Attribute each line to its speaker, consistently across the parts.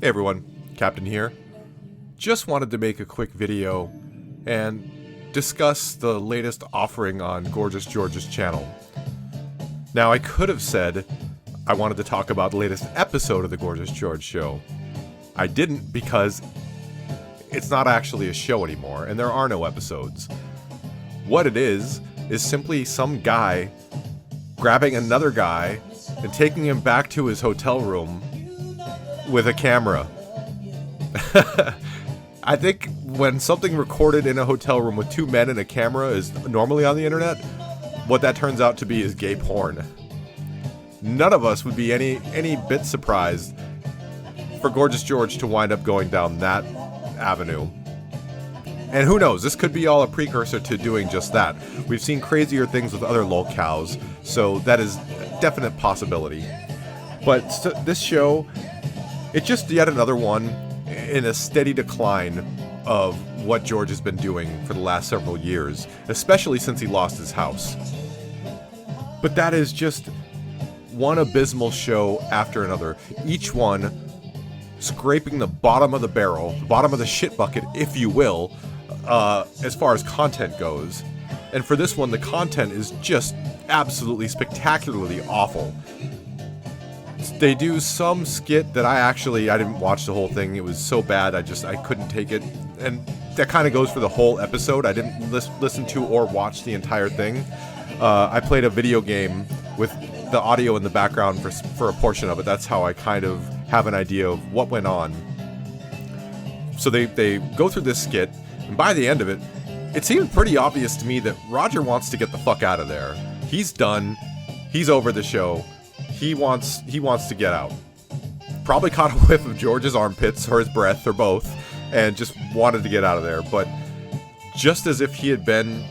Speaker 1: Hey everyone, Captain here. Just wanted to make a quick video and discuss the latest offering on Gorgeous George's channel. Now, I could have said I wanted to talk about the latest episode of the Gorgeous George show. I didn't because it's not actually a show anymore, and there are no episodes. What it is simply some guy grabbing another guy and taking him back to his hotel room with a camera. I think when something recorded in a hotel room with two men and a camera is normally on the internet, what that turns out to be is gay porn. None of us would be any bit surprised for Gorgeous George to wind up going down that avenue. And who knows, this could be all a precursor to doing just that. We've seen crazier things with other lolcows, so that is a definite possibility. But this show, it's just yet another one in a steady decline of what George has been doing for the last several years, especially since he lost his house. But that is just one abysmal show after another, each one scraping the bottom of the barrel, the bottom of the shit bucket, if you will, as far as content goes. And for this one, the content is just absolutely spectacularly awful. They do some skit that I didn't watch the whole thing. It was so bad, I couldn't take it. And that kind of goes for the whole episode. I didn't listen to or watch the entire thing. I played a video game with the audio in the background for a portion of it. That's how I kind of have an idea of what went on. So they go through this skit, and by the end of it, it seemed pretty obvious to me that Roger wants to get the fuck out of there. He's done. He's over the show. He wants to get out. Probably caught a whiff of George's armpits or his breath or both, and just wanted to get out of there. But just as if he had been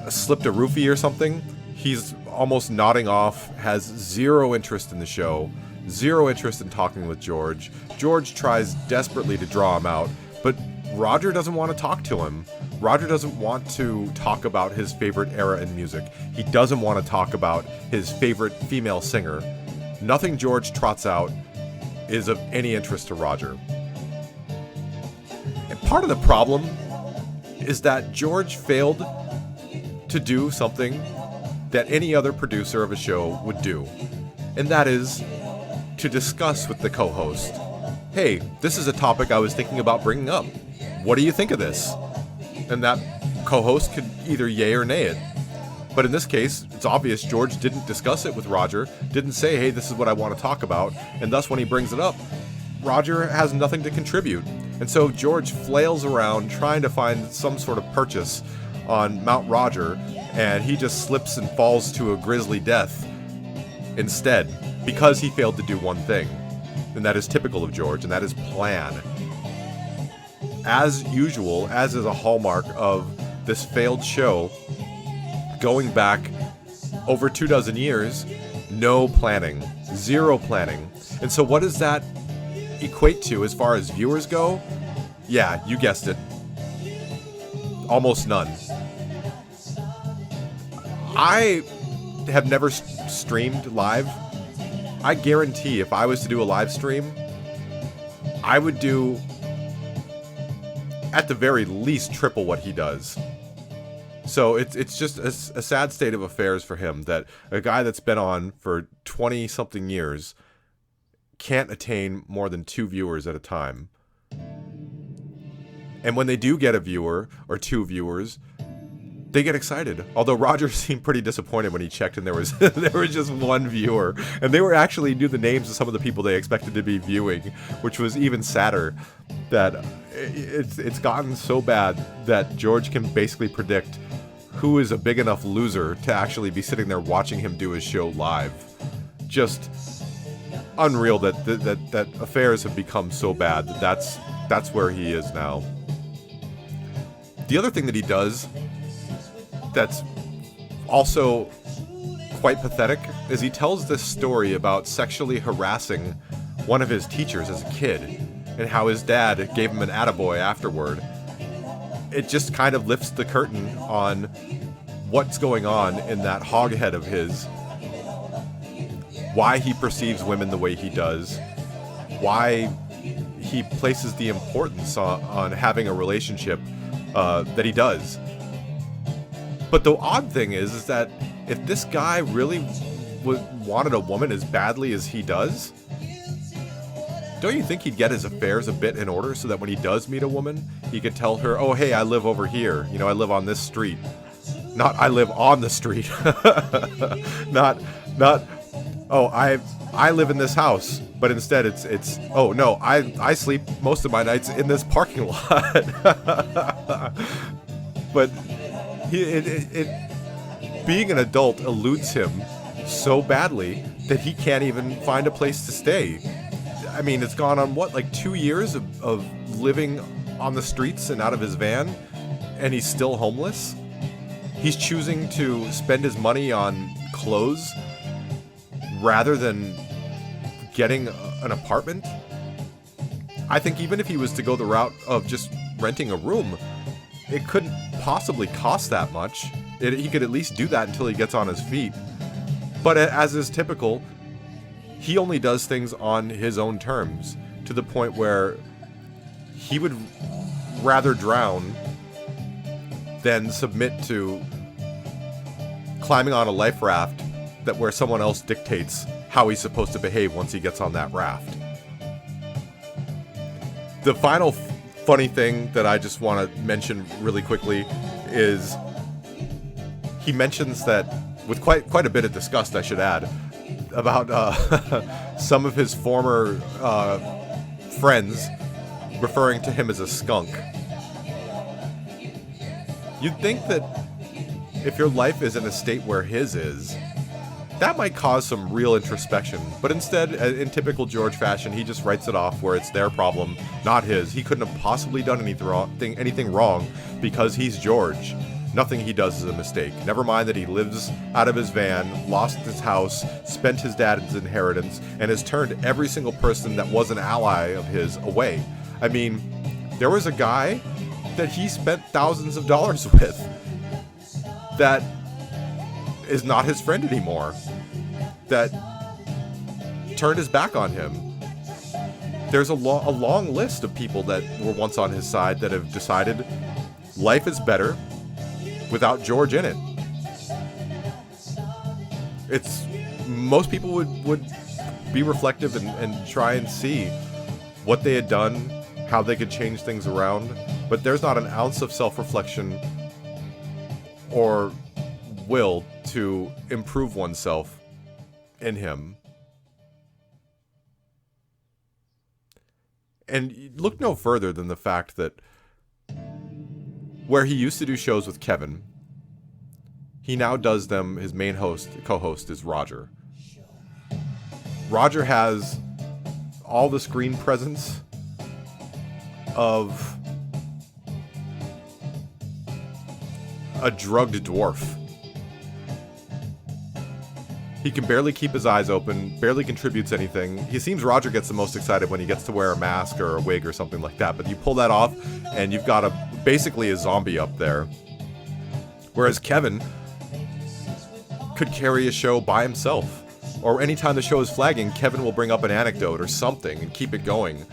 Speaker 1: slipped a roofie or something, he's almost nodding off, has zero interest in the show, zero interest in talking with George. George tries desperately to draw him out, but Roger doesn't want to talk to him. Roger doesn't want to talk about his favorite era in music. He doesn't want to talk about his favorite female singer. Nothing George trots out is of any interest to Roger. And part of the problem is that George failed to do something that any other producer of a show would do. And that is to discuss with the co-host, hey, this is a topic I was thinking about bringing up. What do you think of this? And that co-host could either yay or nay it. But in this case, it's obvious George didn't discuss it with Roger, didn't say, hey, this is what I want to talk about, and thus when he brings it up, Roger has nothing to contribute. And so George flails around trying to find some sort of purchase on Mount Roger, and he just slips and falls to a grisly death instead, because he failed to do one thing. And that is typical of George, and that is plan. As usual, as is a hallmark of this failed show, going back over 24 years, no planning, zero planning. And so what does that equate to as far as viewers go? Yeah, you guessed it. Almost none. I have never streamed live. I guarantee if I was to do a live stream, I would do at the very least triple what he does. So it's just a sad state of affairs for him that a guy that's been on for 20 something years can't attain more than 2 viewers at a time. And when they do get a viewer or 2 viewers, they get excited. Although Roger seemed pretty disappointed when he checked and there was just 1 viewer, and they knew the names of some of the people they expected to be viewing, which was even sadder. That it's gotten so bad that George can basically predict who is a big enough loser to actually be sitting there watching him do his show live. Just unreal that affairs have become so bad that's where he is now. The other thing that he does that's also quite pathetic is he tells this story about sexually harassing one of his teachers as a kid and how his dad gave him an attaboy afterward. It just kind of lifts the curtain on what's going on in that hoghead of his, why he perceives women the way he does, why he places the importance on having a relationship that he does. But the odd thing is that if this guy really wanted a woman as badly as he does, don't you think he'd get his affairs a bit in order so that when he does meet a woman, he could tell her, oh, hey, I live over here. You know, I live on this street. Not, I live on the street. not, oh, I live in this house. But instead it's oh, no, I sleep most of my nights in this parking lot. But being an adult eludes him so badly that he can't even find a place to stay. I mean, it's gone on, what, like 2 years of living on the streets and out of his van, and he's still homeless? He's choosing to spend his money on clothes rather than getting an apartment? I think even if he was to go the route of just renting a room, it couldn't possibly cost that much. He could at least do that until he gets on his feet. But as is typical, he only does things on his own terms, to the point where he would rather drown than submit to climbing on a life raft where someone else dictates how he's supposed to behave once he gets on that raft. The final funny thing that I just want to mention really quickly is he mentions that, with quite a bit of disgust, I should add, about some of his former friends referring to him as a skunk. You'd think that if your life is in a state where his is, that might cause some real introspection. But instead, in typical George fashion, he just writes it off where it's their problem, not his. He couldn't have possibly done anything wrong because he's George. Nothing he does is a mistake. Never mind that he lives out of his van, lost his house, spent his dad's inheritance, and has turned every single person that was an ally of his away. I mean, there was a guy that he spent thousands of dollars with that is not his friend anymore, that turned his back on him. There's a long list of people that were once on his side that have decided life is better without George in it. Most people would be reflective and try and see what they had done, how they could change things around, but there's not an ounce of self-reflection or will to improve oneself in him. And look no further than the fact that where he used to do shows with Kevin, he now does them, his main co-host is Roger. Roger has all the screen presence of a drugged dwarf. He can barely keep his eyes open, barely contributes anything. He seems Roger gets the most excited when he gets to wear a mask or a wig or something like that, but you pull that off and you've got basically a zombie up there. Whereas Kevin could carry a show by himself. Or anytime the show is flagging, Kevin will bring up an anecdote or something and keep it going.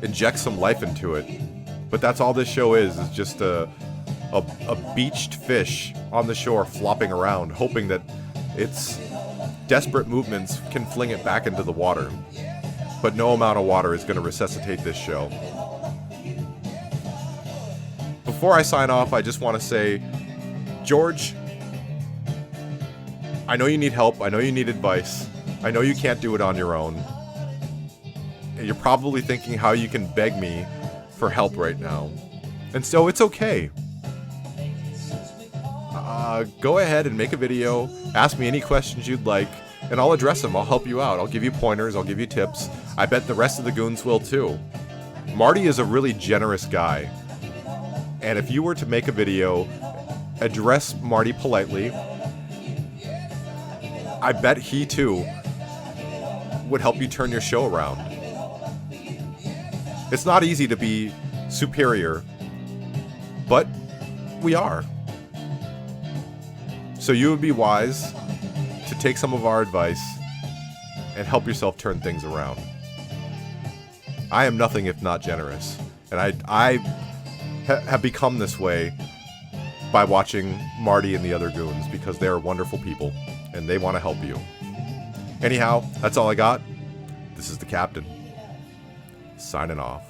Speaker 1: Inject some life into it. But that's all this show is just a beached fish on the shore flopping around, hoping that its desperate movements can fling it back into the water. But no amount of water is going to resuscitate this show. Before I sign off, I just want to say, George, I know you need help. I know you need advice. I know you can't do it on your own. And you're probably thinking how you can beg me for help right now. And so it's okay. Go ahead and make a video, ask me any questions you'd like, and I'll address them. I'll help you out. I'll give you pointers. I'll give you tips. I bet the rest of the goons will too. Marty is a really generous guy. And if you were to make a video, address Marty politely, I bet he too would help you turn your show around. It's not easy to be superior, but we are. So you would be wise to take some of our advice and help yourself turn things around. I am nothing if not generous. And I have become this way by watching Marty and the other goons, because they are wonderful people and they want to help you. Anyhow, that's all I got. This is the Captain, signing off.